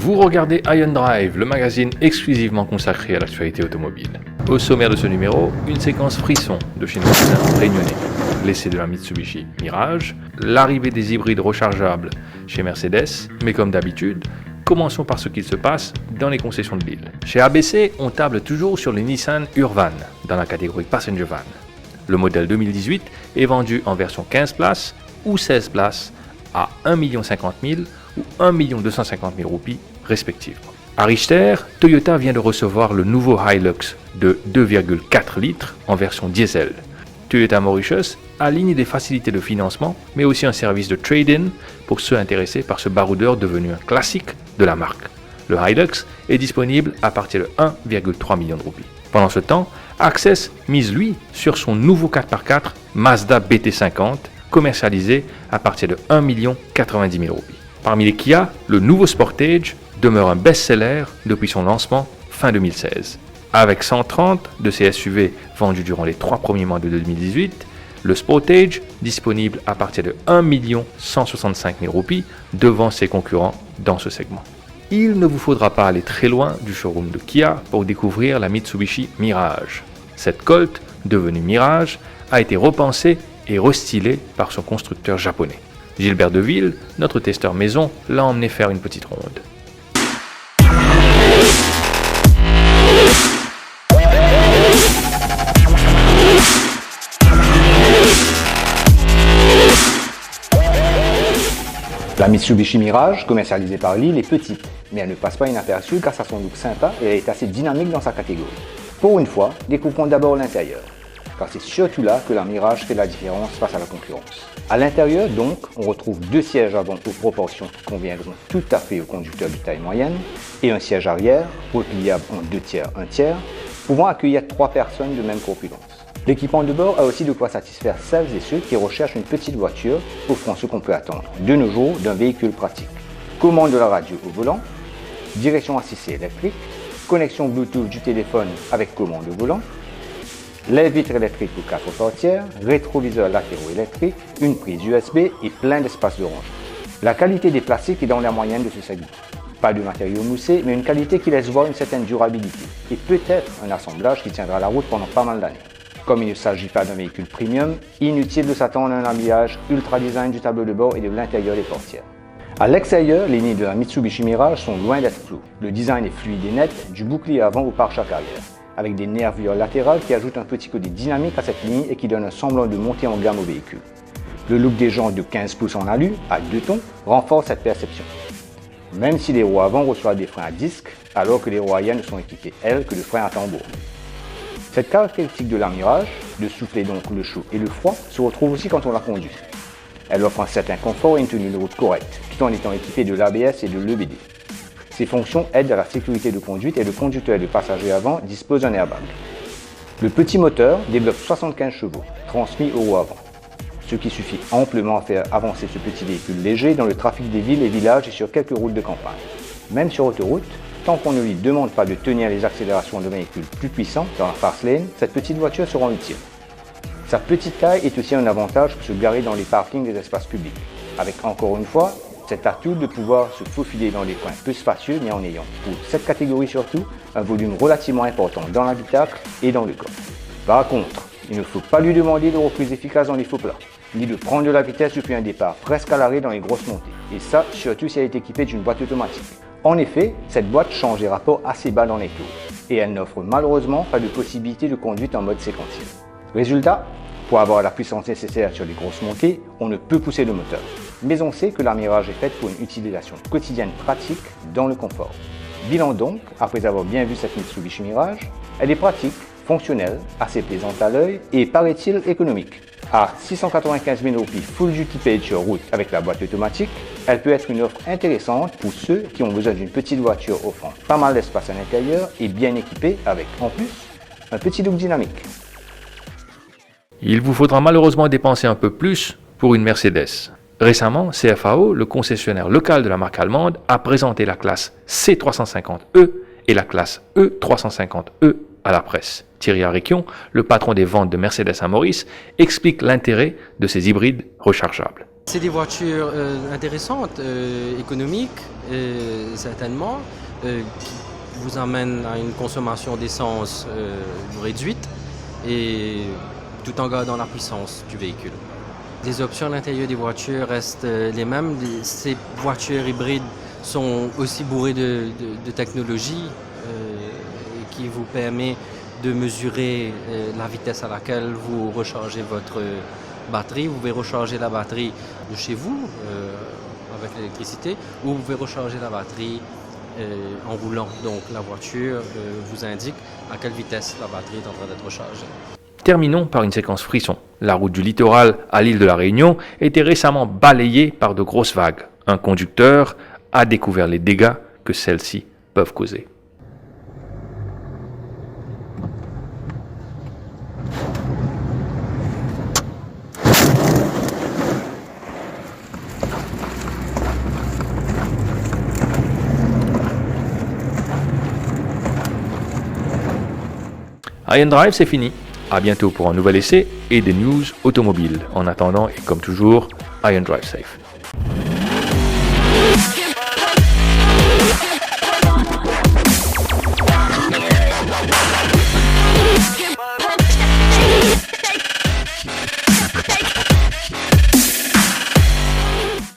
Vous regardez Iron Drive, le magazine exclusivement consacré à l'actualité automobile. Au sommaire de ce numéro, une séquence frisson de chez nos cousins réunionnais. L'essai de la Mitsubishi Mirage, l'arrivée des hybrides rechargeables chez Mercedes, mais comme d'habitude, commençons par ce qu'il se passe dans les concessions de l'île. Chez ABC, on table toujours sur le Nissan Urvan dans la catégorie Passenger Van. Le modèle 2018 est vendu en version 15 places ou 16 places à 1 50 000 ou 1 250 000 roupies respectivement. À Richter, Toyota vient de recevoir le nouveau Hilux de 2,4 litres en version diesel. Toyota Mauritius aligne des facilités de financement, mais aussi un service de trade-in pour ceux intéressés par ce baroudeur devenu un classique de la marque. Le Hilux est disponible à partir de 1,3 million de roupies. Pendant ce temps, Access mise lui sur son nouveau 4x4 Mazda BT50, commercialisé à partir de 1 90 000 roupies. Parmi les Kia, le nouveau Sportage demeure un best-seller depuis son lancement fin 2016. Avec 130 de ces SUV vendus durant les 3 premiers mois de 2018, le Sportage, disponible à partir de 1 165 000 roupies, devant ses concurrents dans ce segment. Il ne vous faudra pas aller très loin du showroom de Kia pour découvrir la Mitsubishi Mirage. Cette Colt, devenue Mirage, a été repensée et restylée par son constructeur japonais. Gilbert Deville, notre testeur maison, l'a emmené faire une petite ronde. La Mitsubishi Mirage, commercialisée par Lille, est petite, mais elle ne passe pas inaperçue grâce à son look sympa et elle est assez dynamique dans sa catégorie. Pour une fois, découvrons d'abord l'intérieur, car c'est surtout là que la Mirage fait la différence face à la concurrence. À l'intérieur, donc, on retrouve 2 sièges avant aux proportions qui conviendront tout à fait aux conducteurs de taille moyenne et un siège arrière, repliable en 2 tiers, 1 tiers, pouvant accueillir 3 personnes de même corpulence. L'équipement de bord a aussi de quoi satisfaire celles et ceux qui recherchent une petite voiture offrant ce qu'on peut attendre de nos jours d'un véhicule pratique. Commande de la radio au volant, direction assistée électrique, connexion Bluetooth du téléphone avec commande au volant, les vitres électriques pour 4 portières, rétroviseurs latéraux électriques, une prise USB et plein d'espace de rangement. La qualité des plastiques est dans la moyenne de ce segment. Pas de matériaux moussés, mais une qualité qui laisse voir une certaine durabilité et peut-être un assemblage qui tiendra la route pendant pas mal d'années. Comme il ne s'agit pas d'un véhicule premium, inutile de s'attendre à un habillage ultra design du tableau de bord et de l'intérieur des portières. À l'extérieur, les lignes de la Mitsubishi Mirage sont loin d'être floues. Le design est fluide et net, du bouclier avant au pare-choc arrière, avec des nervures latérales qui ajoutent un petit côté dynamique à cette ligne et qui donnent un semblant de montée en gamme au véhicule. Le look des jantes de 15 pouces en alu, à 2 tons, renforce cette perception. Même si les roues avant reçoivent des freins à disque, alors que les roues arrière ne sont équipées, elles, que de freins à tambour. Cette caractéristique de la Mirage, de souffler donc le chaud et le froid, se retrouve aussi quand on la conduit. Elle offre un certain confort et une tenue de route correcte, tout en étant équipée de l'ABS et de l'EBD. Ces fonctions aident à la sécurité de conduite et le conducteur et le passager avant dispose d'un airbag. Le petit moteur développe 75 chevaux, transmis aux roues avant, ce qui suffit amplement à faire avancer ce petit véhicule léger dans le trafic des villes et villages et sur quelques routes de campagne. Même sur autoroute, tant qu'on ne lui demande pas de tenir les accélérations de véhicules plus puissants dans la fast lane, cette petite voiture se rend utile. Sa petite taille est aussi un avantage pour se garer dans les parkings des espaces publics, avec encore une fois cet atout de pouvoir se faufiler dans les coins peu spacieux mais en ayant, pour cette catégorie surtout, un volume relativement important dans l'habitacle et dans le coffre. Par contre, il ne faut pas lui demander de reprise efficace dans les faux plats, ni de prendre de la vitesse depuis un départ presque à l'arrêt dans les grosses montées, et ça surtout si elle est équipée d'une boîte automatique. En effet, cette boîte change les rapports assez bas dans les tours, et elle n'offre malheureusement pas de possibilité de conduite en mode séquentiel. Résultat, pour avoir la puissance nécessaire sur les grosses montées, on ne peut pousser le moteur. Mais on sait que la Mirage est faite pour une utilisation quotidienne pratique dans le confort. Bilan donc, après avoir bien vu cette Mitsubishi Mirage, elle est pratique, fonctionnelle, assez plaisante à l'œil et paraît-il économique. À 695 000 roupies full duty paid sur route avec la boîte automatique, elle peut être une offre intéressante pour ceux qui ont besoin d'une petite voiture offrant pas mal d'espace à l'intérieur et bien équipée avec, en plus, un petit look dynamique. Il vous faudra malheureusement dépenser un peu plus pour une Mercedes. Récemment, CFAO, le concessionnaire local de la marque allemande, a présenté la classe C350E et la classe E350E à la presse. Thierry Ariquion, le patron des ventes de Mercedes à Maurice, explique l'intérêt de ces hybrides rechargeables. C'est des voitures intéressantes, économiques, certainement, qui vous amènent à une consommation d'essence réduite et tout en gardant la puissance du véhicule. Les options à l'intérieur des voitures restent les mêmes. Ces voitures hybrides sont aussi bourrées de technologie qui vous permet de mesurer la vitesse à laquelle vous rechargez votre batterie. Vous pouvez recharger la batterie de chez vous avec l'électricité ou vous pouvez recharger la batterie en roulant. Donc la voiture vous indique à quelle vitesse la batterie est en train d'être rechargée. Terminons par une séquence frisson. La route du littoral à l'île de la Réunion était récemment balayée par de grosses vagues. Un conducteur a découvert les dégâts que celles-ci peuvent causer. Iron Drive, c'est fini. À bientôt pour un nouvel essai et des news automobiles. En attendant, et comme toujours, Iron Drive Safe.